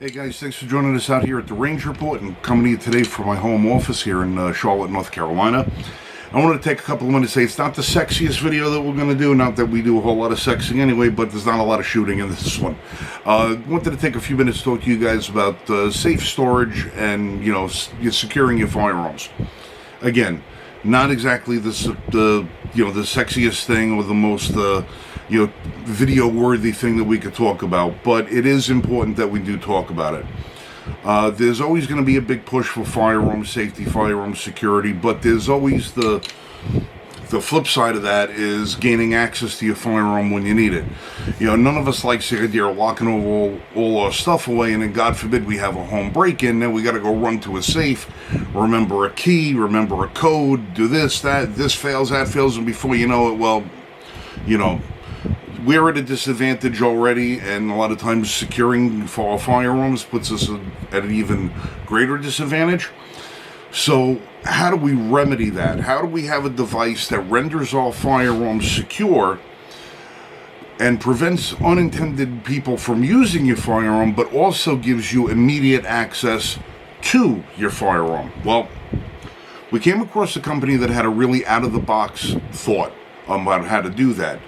Hey guys, thanks for joining us out here at the Range Report and coming to you today from my home office here in Charlotte, North Carolina. I wanted to take a couple of minutes to say it's not the sexiest video that we're going to do, not that we do a whole lot of sexing anyway, but there's not a lot of shooting in this one. Wanted to take a few minutes to talk to you guys about safe storage and, securing your firearms. Again, not exactly the sexiest thing or the most video-worthy thing that we could talk about, but it is important that we do talk about it. There's always going to be a big push for firearm safety, firearm security, but there's always the flip side of that is gaining access to your firearm when you need it. None of us likes the idea of locking all our stuff away, and then God forbid we have a home break-in, then we got to go run to a safe, remember a key, remember a code, do this, that, this fails, that fails, and before you know it, we're at a disadvantage already, and a lot of times securing for our firearms puts us at an even greater disadvantage. So how do we remedy that? How do we have a device that renders our firearms secure and prevents unintended people from using your firearm, but also gives you immediate access to your firearm? Well, we came across a company that had a really out-of-the-box thought about how to do that.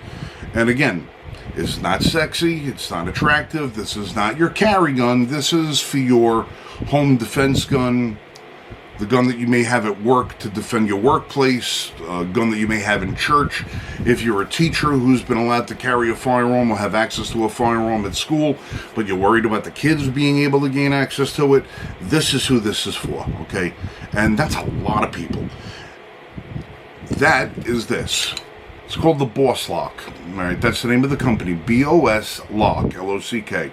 And again, it's not sexy, it's not attractive, this is not your carry gun, this is for your home defense gun, the gun that you may have at work to defend your workplace, a gun that you may have in church. If you're a teacher who's been allowed to carry a firearm or have access to a firearm at school, but you're worried about the kids being able to gain access to it, this is who this is for, okay? And that's a lot of people. That is this. It's called the BOS Lock. All right, that's the name of the company, BOS Lock, L-O-C-K.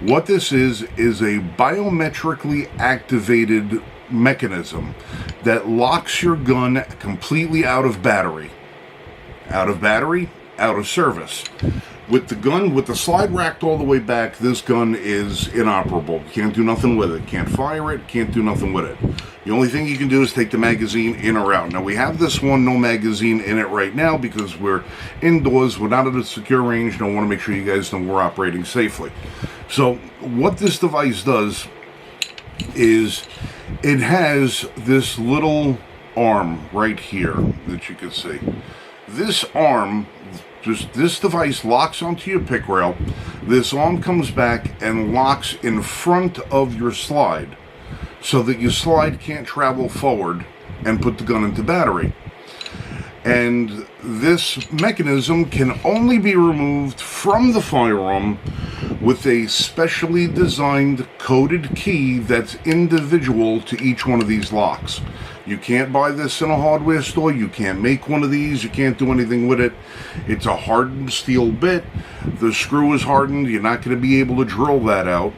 What this is a biometrically activated mechanism that locks your gun completely out of battery. Out of battery, out of service. With the gun, with the slide racked all the way back, this gun is inoperable. You can't do nothing with it. Can't fire it, can't do nothing with it. The only thing you can do is take the magazine in or out. Now, we have this one, no magazine in it right now because we're indoors, we're not at a secure range, and I want to make sure you guys know we're operating safely. So, what this device does is it has this little arm right here that you can see. This arm, this device locks onto your pick rail. This arm comes back and locks in front of your slide so that your slide can't travel forward and put the gun into battery. And this mechanism can only be removed from the firearm with a specially designed coded key that's individual to each one of these locks. You can't buy this in a hardware store, you can't make one of these, you can't do anything with it. It's a hardened steel bit, the screw is hardened, you're not going to be able to drill that out.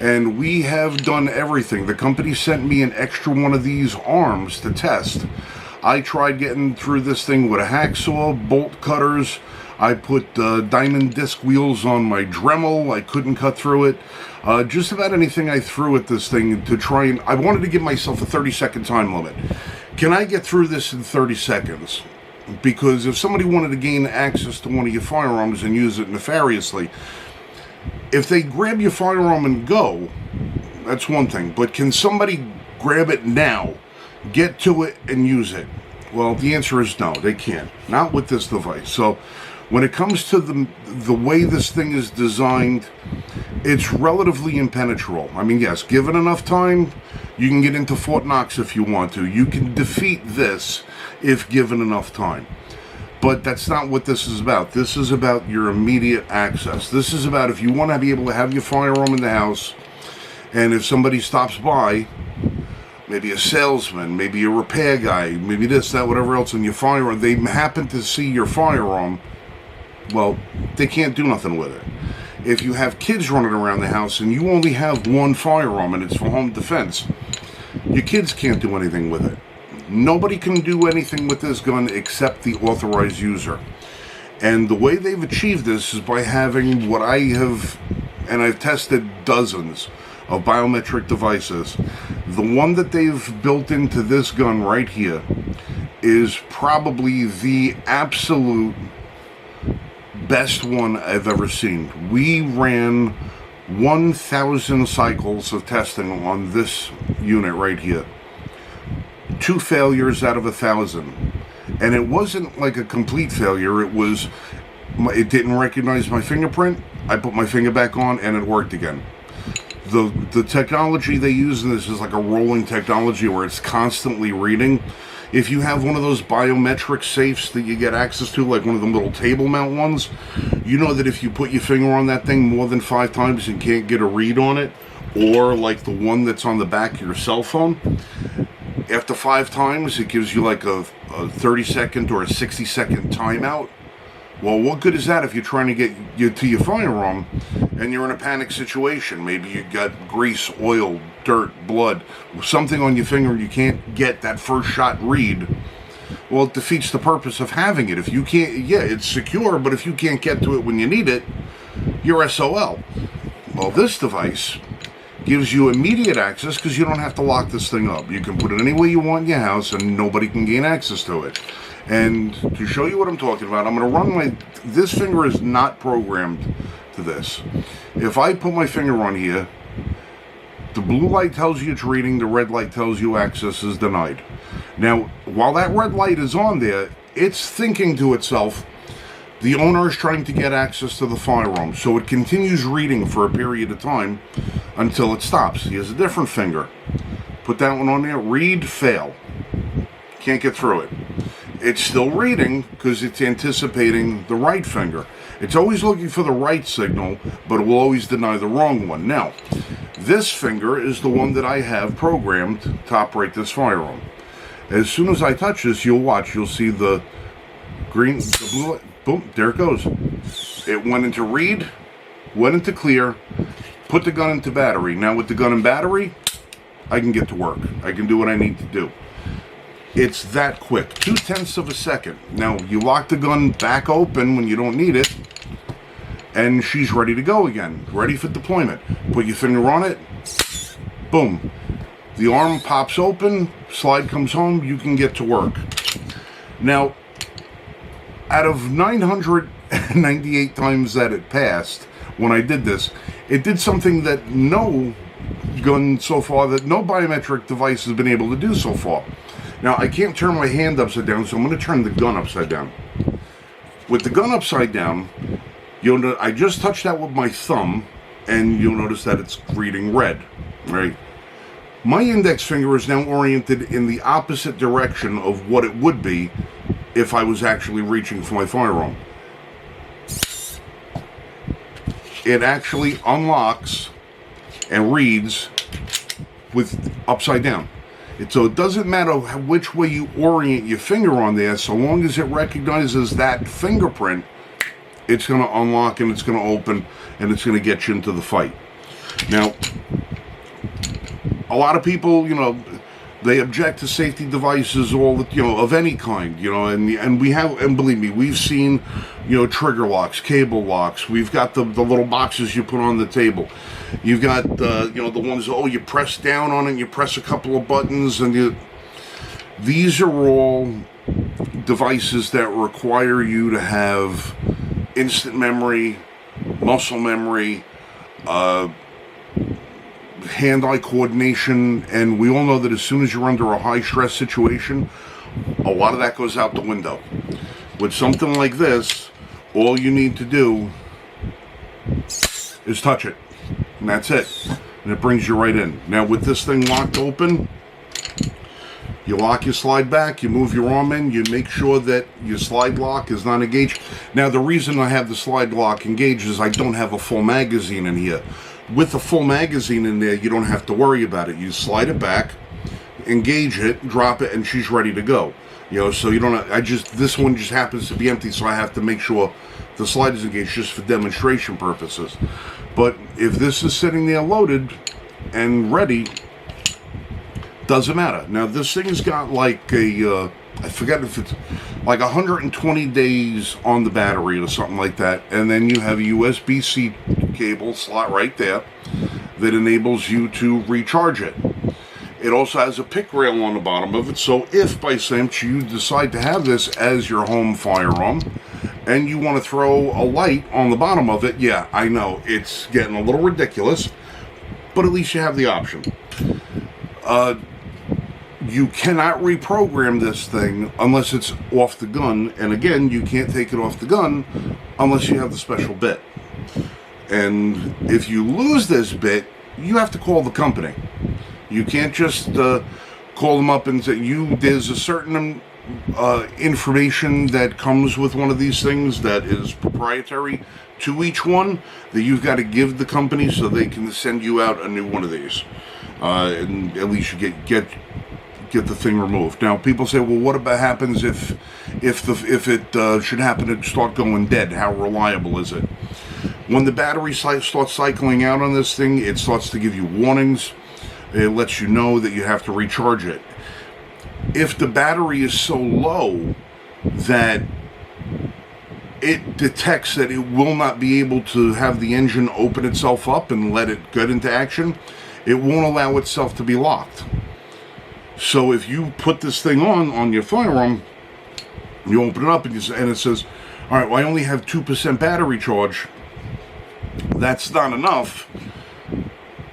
And we have done everything. The company sent me an extra one of these arms to test. I tried getting through this thing with a hacksaw, bolt cutters. I put diamond disc wheels on my Dremel. I couldn't cut through it. Just about anything I threw at this thing to try and... I wanted to give myself a 30-second time limit. Can I get through this in 30 seconds? Because if somebody wanted to gain access to one of your firearms and use it nefariously, if they grab your firearm and go, that's one thing. But can somebody grab it now, get to it, and use it? Well, the answer is no, they can't. Not with this device. So when it comes to the way this thing is designed, it's relatively impenetrable. I mean, yes, given enough time, you can get into Fort Knox if you want to. You can defeat this if given enough time. But that's not what this is about. This is about your immediate access. This is about if you want to be able to have your firearm in the house, and if somebody stops by, maybe a salesman, maybe a repair guy, maybe this, that, whatever else, on your firearm, they happen to see your firearm, well, they can't do nothing with it. If you have kids running around the house and you only have one firearm and it's for home defense, your kids can't do anything with it. Nobody can do anything with this gun except the authorized user. And the way they've achieved this is by having what I have, and I've tested dozens of biometric devices. The one that they've built into this gun right here is probably the absolute best one I've ever seen. We ran 1,000 cycles of testing on this unit right here. 2 failures out of 1,000. And it wasn't like a complete failure. It didn't recognize my fingerprint. I put my finger back on and it worked again. The technology they use in this is like a rolling technology where it's constantly reading. If you have one of those biometric safes that you get access to, like one of them little table mount ones, you know that if you put your finger on that thing more than 5 times and can't get a read on it, or like the one that's on the back of your cell phone, after 5 times it gives you like a 30-second or a 60-second timeout. Well, what good is that if you're trying to get you to your firearm and you're in a panic situation? Maybe you got grease, oil, dirt, blood, something on your finger and you can't get that first shot read. Well, it defeats the purpose of having it. If you can't, yeah, it's secure, but if you can't get to it when you need it, you're SOL. Well, this device gives you immediate access because you don't have to lock this thing up. You can put it anywhere you want in your house and nobody can gain access to it. And to show you what I'm talking about, I'm going to run this finger is not programmed to this. If I put my finger on here, the blue light tells you it's reading, the red light tells you access is denied. Now, while that red light is on there, it's thinking to itself, the owner is trying to get access to the firearm. So it continues reading for a period of time until it stops. Here's a different finger. Put that one on there, read, fail. Can't get through it. It's still reading because it's anticipating the right finger. It's always looking for the right signal, but it will always deny the wrong one. Now, this finger is the one that I have programmed to operate this firearm. As soon as I touch this, you'll watch. You'll see the green, the blue light. Boom, there it goes. It went into read, went into clear, put the gun into battery. Now with the gun and battery, I can get to work. I can do what I need to do. It's that quick, 0.2 of a second. Now, you lock the gun back open when you don't need it, and she's ready to go again, ready for deployment. Put your finger on it, boom. The arm pops open, slide comes home, you can get to work. Now, out of 998 times that it passed, when I did this, it did something that no gun so far, that no biometric device has been able to do so far. Now, I can't turn my hand upside down, so I'm going to turn the gun upside down. With the gun upside down, I just touched that with my thumb, and you'll notice that it's reading red, right? My index finger is now oriented in the opposite direction of what it would be if I was actually reaching for my firearm. It actually unlocks and reads with upside down. So it doesn't matter which way you orient your finger on there, so long as it recognizes that fingerprint, it's going to unlock and it's going to open and it's going to get you into the fight. Now, a lot of people, they object to safety devices of any kind, and believe me, we've seen, trigger locks, cable locks. We've got the little boxes you put on the table. You've got the ones, you press down on it and you press a couple of buttons, and these are all devices that require you to have instant memory, muscle memory, hand-eye coordination, and we all know that as soon as you're under a high-stress situation, a lot of that goes out the window. With something like this, all you need to do is touch it, and that's it, and it brings you right in. Now, with this thing locked open, you lock your slide back, you move your arm in, you make sure that your slide lock is not engaged. Now, the reason I have the slide lock engaged is I don't have a full magazine in here. With a full magazine in there, you don't have to worry about it. You slide it back, engage it, drop it, and she's ready to go. So you don't. This one just happens to be empty, so I have to make sure the slide is engaged just for demonstration purposes. But if this is sitting there loaded and ready, doesn't matter. Now this thing's got like I forget if it's like 120 days on the battery or something like that, and then you have a USB-C cable slot right there that enables you to recharge it. It also has a pick rail on the bottom of it, so if by chance you decide to have this as your home firearm and you want to throw a light on the bottom of it, yeah, I know, it's getting a little ridiculous, but at least you have the option. You cannot reprogram this thing unless it's off the gun, and again, you can't take it off the gun unless you have the special bit. And if you lose this bit, you have to call the company. You can't just call them up and say, there's a certain information that comes with one of these things that is proprietary to each one that you've got to give the company so they can send you out a new one of these. And at least you get the thing removed. Now, people say, well, what about happens if it should happen to start going dead? How reliable is it? When the battery starts cycling out on this thing, it starts to give you warnings. It lets you know that you have to recharge it. If the battery is so low that it detects that it will not be able to have the engine open itself up and let it get into action, it won't allow itself to be locked. So if you put this thing on your firearm, you open it up and it says, all right, well, I only have 2% battery charge. That's not enough.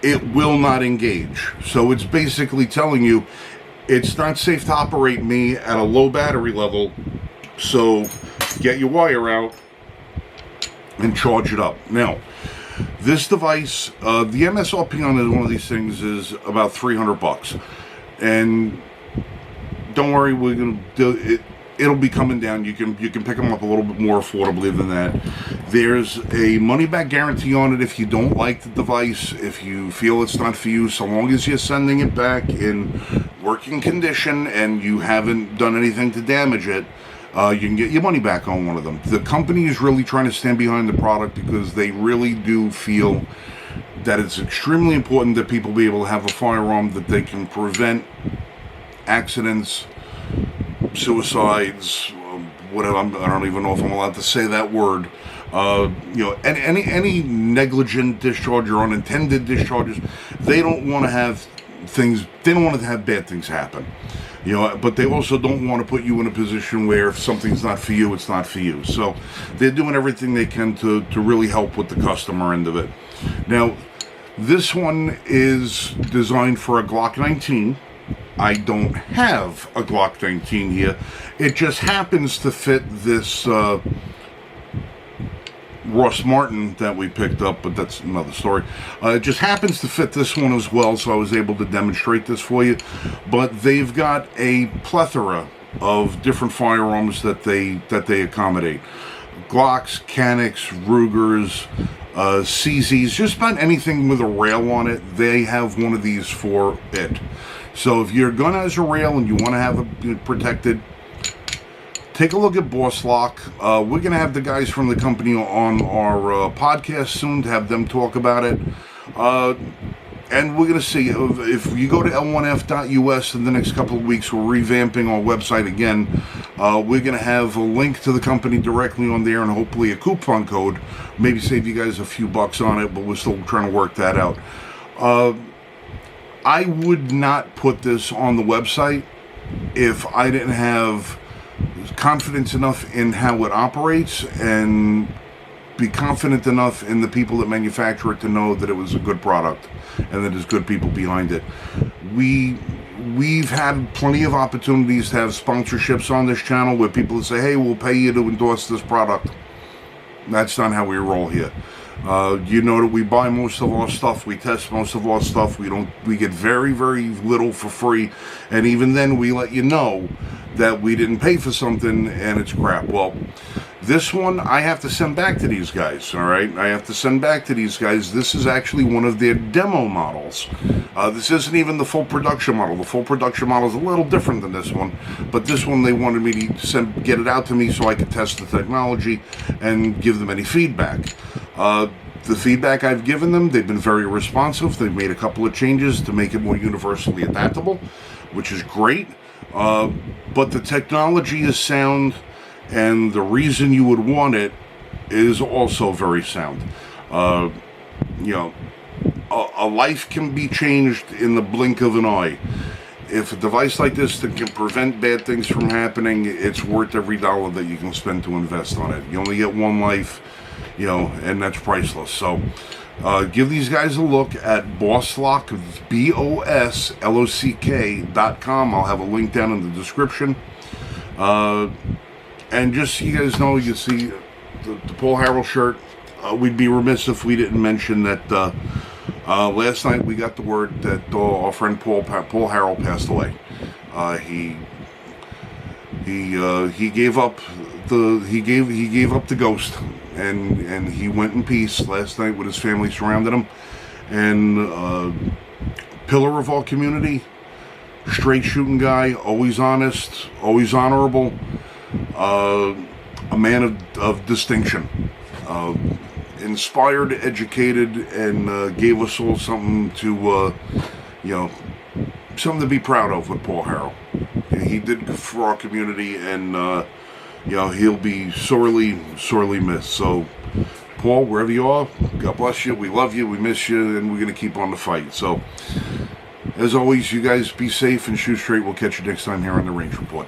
It will not engage. So it's basically telling you it's not safe to operate me at a low battery level. So get your wire out and charge it up. Now, this device, the MSRP on one of these things is about $300. And don't worry, we're gonna do it. It'll be coming down. You can pick them up a little bit more affordably than that. There's a money-back guarantee on it if you don't like the device, if you feel it's not for you, so long as you're sending it back in working condition and you haven't done anything to damage it, you can get your money back on one of them. The company is really trying to stand behind the product because they really do feel that it's extremely important that people be able to have a firearm that they can prevent accidents, suicides, whatever. I don't even know if I'm allowed to say that word. Any negligent discharge or unintended discharges, they don't want to have things. They don't want to have bad things happen. But they also don't want to put you in a position where if something's not for you, it's not for you. So they're doing everything they can to really help with the customer end of it. Now, this one is designed for a Glock 19. I don't have a Glock 19 here. It just happens to fit this Ross Martin that we picked up, but that's another story. It just happens to fit this one as well, so I was able to demonstrate this for you. But they've got a plethora of different firearms that they accommodate. Glocks, Canics, Rugers, CZs, just about anything with a rail on it, they have one of these for it. So if your gun has a rail and you want to have it protected, take a look at BOS Lock. We're going to have the guys from the company on our podcast soon to have them talk about it. And we're going to see, if you go to l1f.us in the next couple of weeks, we're revamping our website again. We're going to have a link to the company directly on there and hopefully a coupon code. Maybe save you guys a few bucks on it, but we're still trying to work that out. I would not put this on the website if I didn't have confidence enough in how it operates and be confident enough in the people that manufacture it to know that it was a good product and that there's good people behind it. We've had plenty of opportunities to have sponsorships on this channel where people say, hey, we'll pay you to endorse this product. That's not how we roll here. You know that we buy most of our stuff, we test most of our stuff, we get very, very little for free, and even then we let you know that we didn't pay for something and it's crap. Well, this one I have to send back to these guys, all right? I have to send back to these guys. This is actually one of their demo models. This isn't even the full production model. The full production model is a little different than this one, but this one they wanted me to get it out to me so I could test the technology and give them any feedback. The feedback I've given them, they've been very responsive. They've made a couple of changes to make it more universally adaptable, which is great. But the technology is sound, and the reason you would want it is also very sound. A life can be changed in the blink of an eye. if a device like this that can prevent bad things from happening, it's worth every dollar that you can spend to invest on it. You only get one life, you know, and that's priceless. So give these guys a look at BOS Lock, BOSLOCK.com. I'll have a link down in the description. And just so you guys know, you see the Paul Harrell shirt. We'd be remiss if we didn't mention that last night we got the word that our friend Paul Harrell passed away. He gave up the ghost, and he went in peace last night with his family surrounded him. And pillar of our community, straight shooting guy, always honest, always honorable, a man of distinction. Inspired, educated, and gave us all something to, you know, something to be proud of with Paul Harrell. He did for our community, and, you know, he'll be sorely, sorely missed. So, Paul, wherever you are, God bless you. We love you. We miss you, and we're going to keep on the fight. So, as always, you guys be safe and shoot straight. We'll catch you next time here on the Range Report.